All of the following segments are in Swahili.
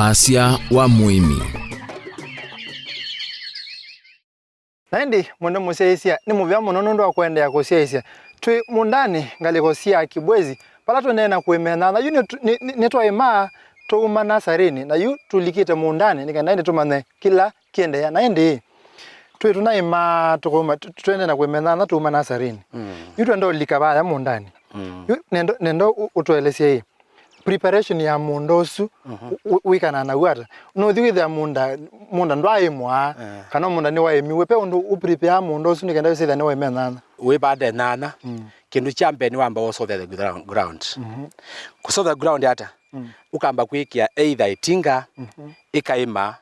Wasya wa Muimi. Naindi mwende museisia ni muvya munono ndo akwenda ya kuseisia. Tui mundani ngali kosia kibwezi pala tunena kuimena na yu nitwa ima tuuma nasarini na yu tulikite mundani nikaenda tumane kila kiende ya naindi tui tunaima tukuma tuende na kuimena na tuuma nasarini. Yu tuendo likabaya mundani. Yu nendo utuelesia hii preparation ya mundosu wikana na wata no thiwitha munda ndwa imwa kana munda ni waimiwe pe undu uprepare mundosu ni kenda sitha ni waime nana we bade nana kindu chambe ni wamba wo solve the ground kusolve the ground ata ukamba kwikia either itinga ikaima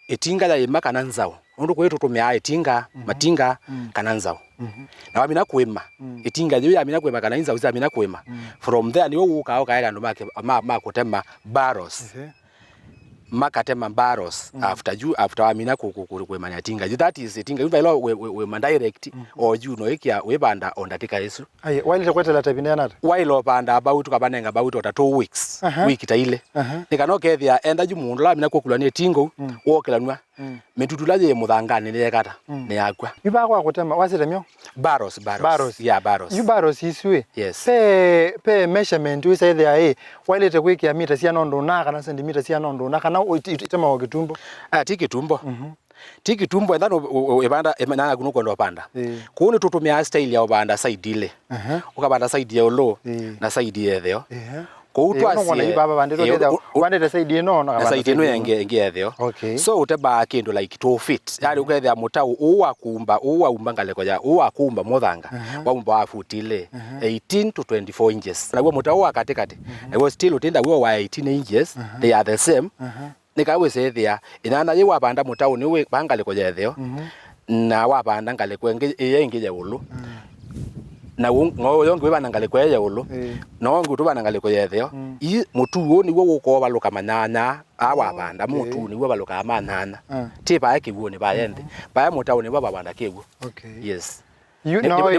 itinga ya ima kana nzao undu kwetu tumia itinga matinga kana nzao na wamina kuima itinga yo yamina kuima kana nzao zamina kuima from there ni wo ukaega ndo makutema barrels makatema barrels after wamina kuima itinga that is itinga you know we direct or you know ikia we banda ondatika yesu aye wale takwetela tapinda nata wale banda about kabanenga about 2 weeks week taile nikanokethia enda ju mundu la mina kukulania tingo wokelanwa metutulaje muthangani ne kata ne yakwa biba kwa kutema wasitemyo barrels yeah barrels you barrels iswe yes pe measurement we say there wale tekwikia mita cia nondo na kana centimeter cia nondo na kana itema wa kitumbo tikitumbo tikitumbo ndano ebanda emana kuno ndo panda kuone tutumia style ya obanda side ile ukabanda side ya lo na side ya theo kuutwa si baba bandero keda wande side no na side no yenge theo so uteba kindu like 2 feet yani ukethia mutau uwa ngale kwa uwa kumba muthanga wa wa futile 18 to 24 inches na mutau wa katikati was still utinda wa 18 inches they are the same nikawe sethia inana ye wabanda mutau ni we bangale kwa theo na wabanda ngale kwenge yenge ya ulu na ngo yonge bana ngale kwa ya ulu no ngo tu bana ngale kwa theo i mutu ni wo ko baluka manana awabanda mutu ni wo baluka manana tipa yake wo ni bayende baya mutau ni baba banda kewo yes you know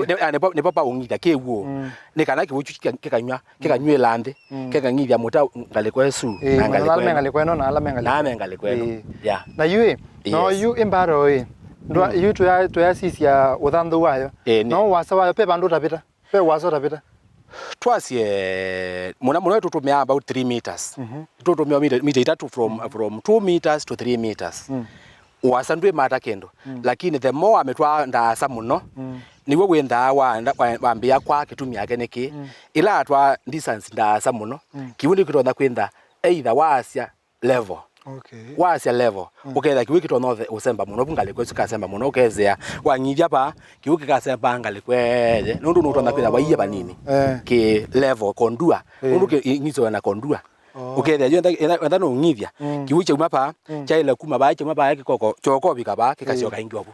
ne papa ungida kewo ne kana kiwo kikanywe lande kikangithia mutau ngale kwa su ngale kwa no na ala ngale kwa no yeah na you no you imbaro ndo yu to ya sisi ya uthandu wayo no wasa wayo pe bandu tapita pe wasa tapita twasie muna tutumia about 3 meters tutumia mita itatu from 2 meters to 3 meters wasa ndwe mata kendo lakini the more ametwa ndasa muno niwe wenda wambia kwa kitumia yake niki ila atwa distance ndasa muno kiwundi kitonda kwenda either wasya level wasya level uketha kiwiki to no usemba muno ngale kwesu kasemba muno ukezea wangithia pa kiwiki kasemba ngale kweje nundu nutona kwitha waiye banini ki level kondua nundu ngizo na kondua uketha yenda no ngithia kiwiki uma pa chaile kuma ba chuma ba kikoko choko bikaba kikachoka ingi wapo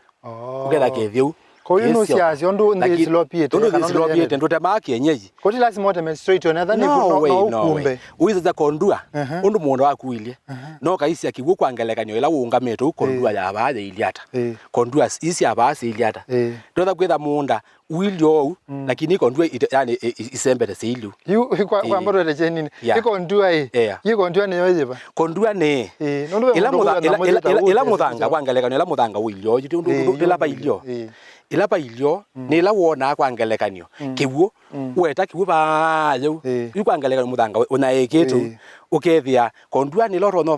uketha kethiu ko yuno sia siondo ndi slopiete kana slopiete ndo temaki yenyeji ko lazima wote straight on other no kumbe uiza za kondua undu mundo wakuilie no kaisi akiwu kwangelekanyo ila ungameto ukondua ya abaje iliata kondua isi abase iliata ndo kwetha munda wilio lakini kondua yani isembere seilu yu kwa mboro de jenini ikondua ikondua ne yoyeba kondua ne ila mudanga kwangelekanyo ila mudanga wilio ndo laba ilio ilapa ilio nila wona kwangelekanyo kiwu weta kiwu ba yo ikwangelekanyo mudanga unaeketu ukethia kondua ni loro no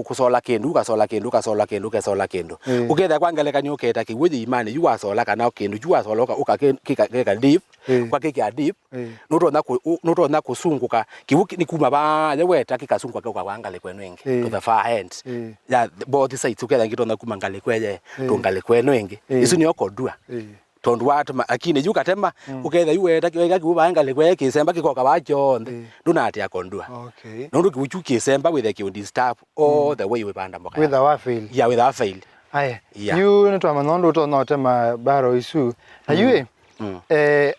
kusola kendo kasola kendo ukethia kwangelekanyo uketa kiwu imani yu wasola kana kendo yu wasola ukakeka deep kwa keke deep nutona kusunguka kiwu ni kuma ba yo weta kikasunguka kwa kwangale kwenwenge to the far end ya both sides ukethia ngitona kuma ngale kweje to ngale kwenwenge isu ni okondua tondu watu akine yuka tema uketha yuweta kiweka kiubanga lekwe kisemba kikoka bajonde ndunati akondua nondu kiuchu kisemba with the disturb all the way we banda mboka with our fail with our fail aya you nto amanondo to no tema baro isu ayue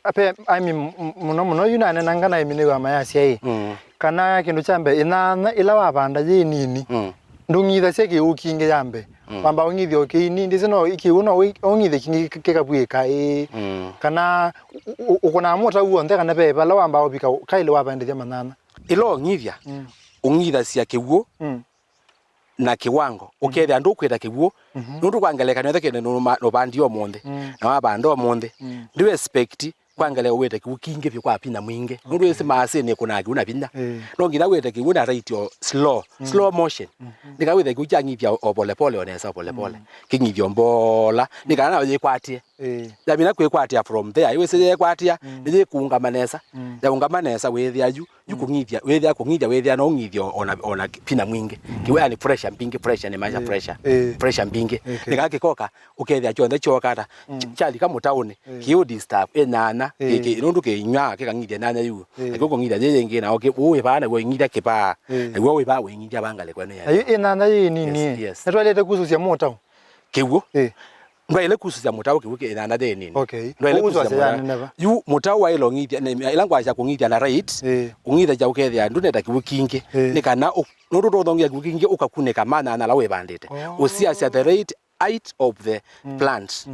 ape ami muno yuna nangana imine wa mayasi ai kana kindu chambe inana ila wa banda je nini ndungitha seke ukinge yambe pamba ungithio kini ndisino ikiuno ungithe kingi kekabwika kana ukona mota uonde kana pepa la wamba obika kaile wabandithia manana ilo ngithia ungitha cia kiwuo na kiwango ukethia ndu kwita kiwuo ndu kwangeleka nethe kene no bandi o monde na wabando monde ndu expect kwangele wete kiwuo kingi byo kwa pina mwingi ndu ese maase ne kuna kiuna pinya no ngira wete kiwuo na rate o slow motion nika wete kiwuo kyangithia o pole pole onesa pole pole kingithio mbola nika na yikwatie ya mina kwikwatia from there iwese yikwatia ni kungamanesa ya ungamanesa wethia yu kungithia wethia kungithia wethia no ngithio ona pina mwingi kiwe ni pressure mpingi pressure ni maisha pressure mpingi nika kikoka ukethia chonde chokata chali kama tauni kiu disturb enana nundu kinywa kikangithia nana yu akiko ngithia yengi na okay uwe bana we ngithia kipa we we ba we ngithia bangale kwene ya enana yi nini natwalete kususia motao kiwo ndo ile kususia motao kiwo enana de nini ndo ile kususia yu motao wa ilo ngithia ilangwa cha kungithia na rate ungithia cha ukethia ndu neta kiwo kingi nikana nundu ndo thongia kiwo kingi ukakuneka mana na lawe bandite usia the rate height of the plant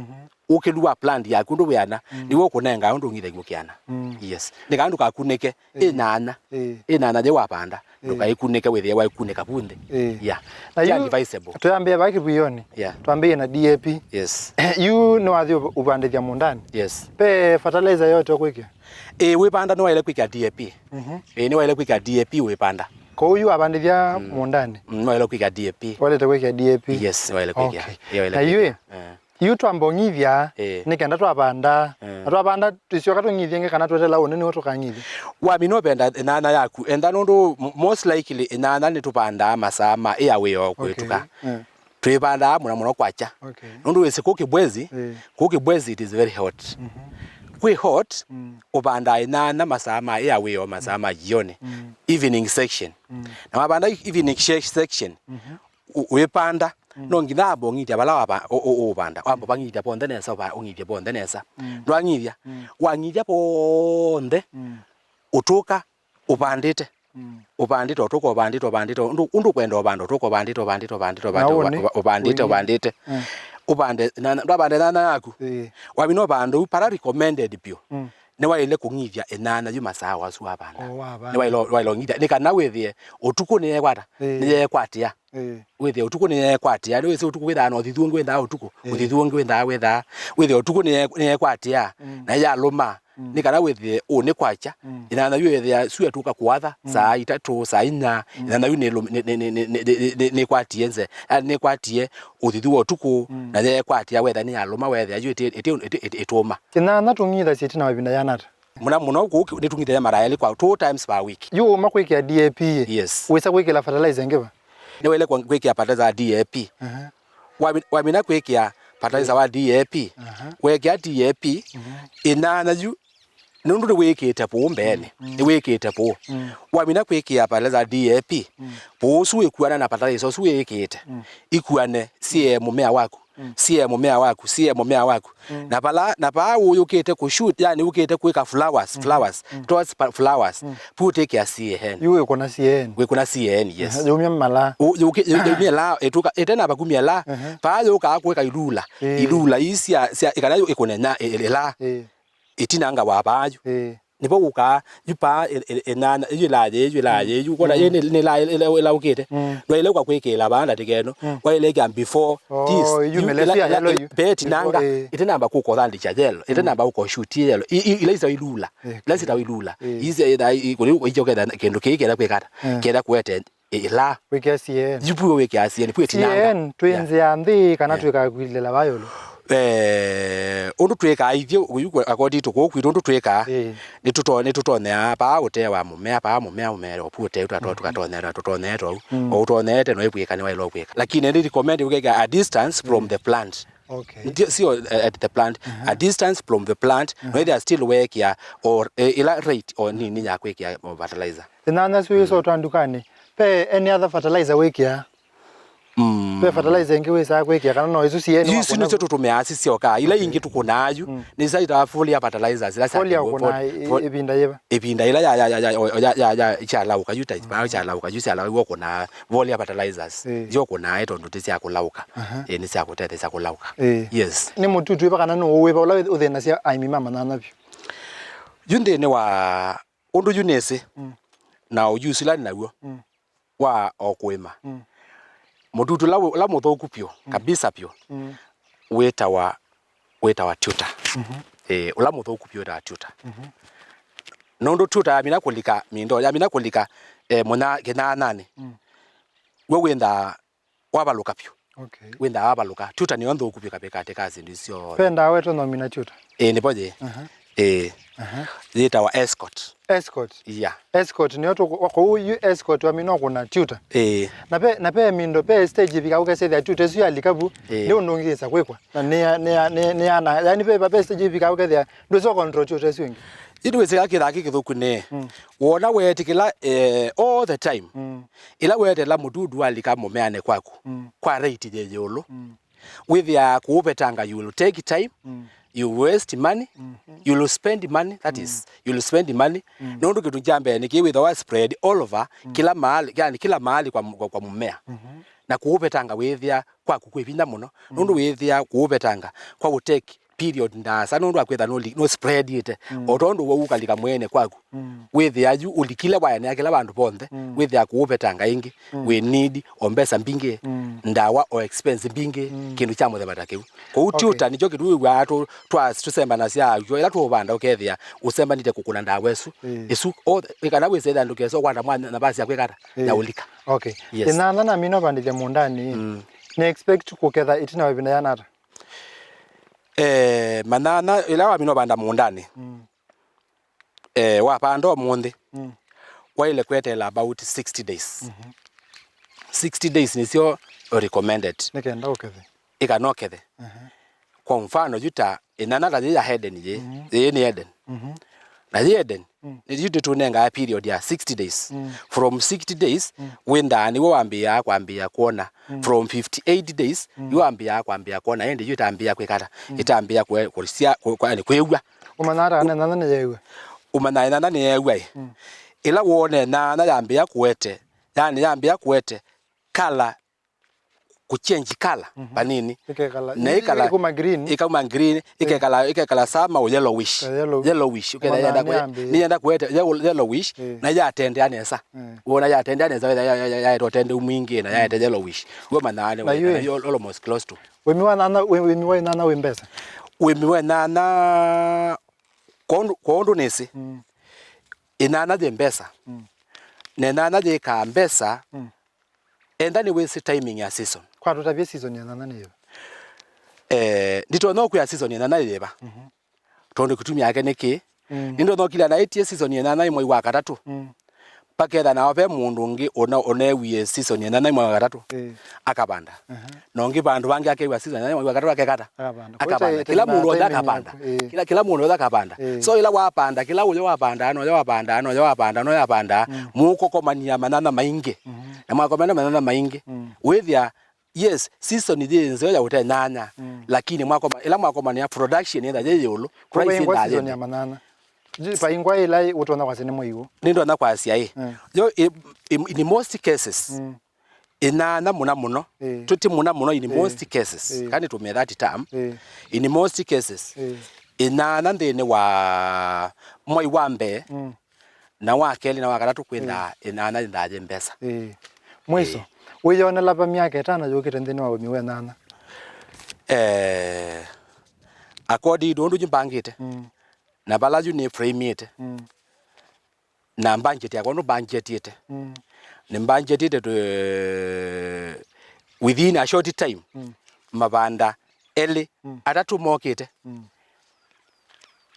ukilua plant yaku ndu wiana niwo kunenga ndu ngithe gukiana yes nikandu kakuneke enana je wapanda ndukaikuneke wethe wa kuneka punde yeah ya advisable tuyambie baki buyoni twambie na DAP yes you no athi ubandithia mundani yes pe fertilizer yote okwikia wipanda no ile kwika DAP ni wile kwika DAP wipanda ko uyu abandithia mundani no ile kwika DAP walete kwika DAP yes wile kwika na yue yu twambongithia nikenda twabanda twabanda twisio katungithia kana twetela une ni wotukangithia wa mino benda enana yaku enda nundu most likely enana ni tupanda masama airway okwetuka twibanda muno kwacha nundu wese kukibwezi it is very hot kwi hot ubanda enana masama airway o masama jioni evening section na mabanda evening section wepanda no ngithabo ngithia bala ba obanda wambo bangithia bonde nesa ba ungithia bonde nesa ndo angithia wangithia bonde utuka ubandite utuka ubandite undu kwenda ubanda utuka ubandite ubande na ndabande nana yaku wabino bandu para recommended pio ne waile kungithia enana yu masawa su abanda ne wailo ngithia nikana wethie utuku ne yekwata ne yekwatia wethie utuku ne yekwatia ne wese utuku wetha no thithu ngwenda utuku uthithu ngwenda wethie utuku ne yekwatia na ya luma nikana wethie une kwacha enana yu wethia su atuka kwatha saa 3 saa 4 enana yu ne kwatie nze ne kwatie uthithu utuku na yekwatia wetha ni ya luma wethia yu etoma enana tungitha sitina wabinda yanata muno guku nitungithia marayali kwa 2 times per week yu makwikia DAP yes wesa kwikila fertilizer ngiba ni wele kwikia fertilizer DAP wamina kwikia fertilizer wa DAP wekia DAP enana yu nundu ni wikite po mbene ni wikite po wamina kwikia fertilizer DAP po su ekuana na fertilizer su wikite ikuane sie mumea waku sie mumea waku na pa uyukite ku shoot yani ukite kuika flowers towards flowers put care CN yuwe kuna CN yes yumya mala yumya la etuka etena bakumya la pa yuka kuika ilula isia ikana ikunena la itinanga wabayo nipo uka yupa enana yulaye yukona yene la ukite wele kwa kwekela banda tikeno wele kya before this beti nanga itinamba kuko thandi cha yelo itinamba uko shoot yelo ilaisa ilula lazita ilula izi ikuli ijokeda kendo kekela kwekata keda kwete ila wekya CN yupu wekya CN pweti nanga CN twenze andi kana tweka kwilela bayolo undu tweka ithio uyu according to ko kwitu undu tweka ni tutone apa utewa mumea umero pute tutonera o utonete no ibweka ni wailo kweka lakini ndi recommend ukeka a distance from the plant see at the plant a distance from the plant where they are still work here or ila rate or nini nyakweka fertilizer enana suyo so twandukane pe any other fertilizer wekya pe fertilizer ngiwe sa kwekia kana no isu CN isu ni cyo tumeasi sioka ila ingi tukunayo ni saita foliar fertilizers ila foliar kuna ibinda ila ya ichalauka yuta ba ichalauka yusala woko na foliar fertilizers yo kuna eto ndutisi akulauka ni sia kutete sia kulauka yes ni mututu iba kana no weba ula uthena sia aimima manana byo yunde ne wa undu yunese na uyusila nawo wa okuima mututu la muthuku pio kabisa pio weta wa tutor ula muthuku pio da tutor nondo tutor amina kulika mindo amina kulika mona kinanane we wenda wabaluka pio wenda wabaluka tutor ni onthuku pio kabekate kazi ndisio penda weto nomina tutor ni boje zita wa escort yeah escort ni oto kwa huyu escort wa mino kuna tutor na pe mindo pe stage bika ukese the tutor sio alikabu ndio ndongeza kwekwa na ne ana yani pe stage bika ukese ndo so control tutor sio ngi idwese akithaki kithuku ne wona wetikila all the time ila wetela mududu alika mumeane kwaku kwa rate jejolo with ya kuupetanga you will take time you waste money you will spend money that is you will spend money nondo kitu jambe ni kiwi the spread all over kila mahali yani kila mahali kwa mmea na kuupetanga wethia kwa kukwipinda muno nondo wethia kuupetanga kwa utake period ndasa nondo akwetha no spread it otondo ukalika mwene kwaku wethia yu ulikile bwana yakila bandu bonde wethia kuupetanga ingi we need ombesa mbinge ndawa o expense mbinge kindu cha muthe batakeu ko tutor nicho kitu watu tusemba na sia yo ila tubanda ukethia usemba nite kukuna ndawa esu esu ikana we say ndu keso kwanda mwana na basi yakwekata ya ulika inana na mino bandile mundani ne expect kuketha itina webina yanata manana ila wa mino banda mundani wa pando mundi wa ile kwetela about 60 days 60 days ni sio recommended nekenda ukethe ikanokethe kwa mfano juta inana la ya heden ye ni heden na heden ni juta tunenga period ya 60 days from 60 days wenda ni wambia kwambia kuona from 58 days yuambia kwambia kuona ende juta ambia kwekata itambia kulisia kwa ni kwewa umanara nana ne yewe umanara ne yewe ila wone na yambia kuwete yani yambia kuwete kala kuchange kala panini na ikala ikama green ikekala sama o yellowish ukenda yenda kuete yellowish na ya tende anesa wona ya tende anesa ya tende umingi na ya tende yellowish goma nane almost close to wemi wana wembesa wemi wana kondo nesi inana de mbesa nena de ka mbesa enda ni waste timing ya season kwa tutabia season ya nana niyo ndito no ku ya season ya nana yeba tondo kutumia yake neki ndindo no kila na etie season ya nana imwe wa katatu paketha na ope mundu ngi ona wie season ya nana imwe wa katatu akabanda nongi bandu bangi akewa season ya nana imwe wa katatu akekata akabanda kila mundu oda akabanda kila mundu oda akabanda so ila wapanda kila uyo wapanda no yapanda muko komania manana maingi na mwakomana manana maingi wethia yes season ile nzo ya utenanya lakini mwakomana ya production enda je yolo price enda season ya manana jipa ingwa ila utona kwa sinemo hiyo nindo na kwa asia yo in most cases inana muno tuti muno in most cases kani to me that term in most cases inana ndene wa moi wambe na wakeli na wakatatu kwenda inana ndaje mbesa mwiso uyona lapa miaka etana yokite ndeni wa miwe nana akodi dondu jimbangite na balaju ni frame it na budget yako no budget ite ni budget ite within a short time mabanda eli atatu mokite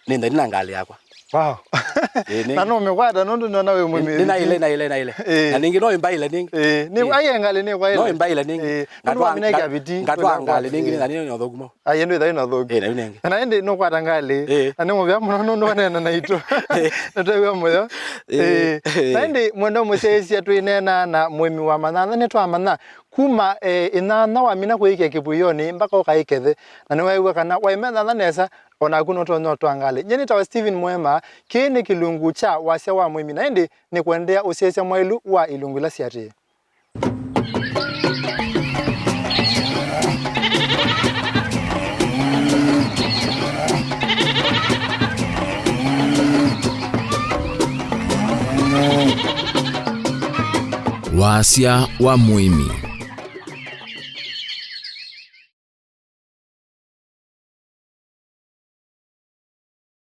nenda ninangali yakwa wow nano mekwada nondo nona we mwimi na ile na ningi no imbaile ningi ni ayengale ni kwa ile no imbaile ningi ngatwa ngale ningi na nini nothogumo ayendo ida ino thogu na ningi na ende no kwada ngale na nimo bya muno no nena na ito natawe moyo na ende mwendo musesia twinena na mwimi wa manana ne twamana kuma inana wa mina kuike kibuyoni mpaka ukaikethe na niwe kana waimena na nesa ona kuno to twangale nyeni tawa Steven Mwema kini kilungu cha Wasya wa Muimi na ende ni kuendea usesia mwailu wa ilungu la siate Wasya wa Muimi.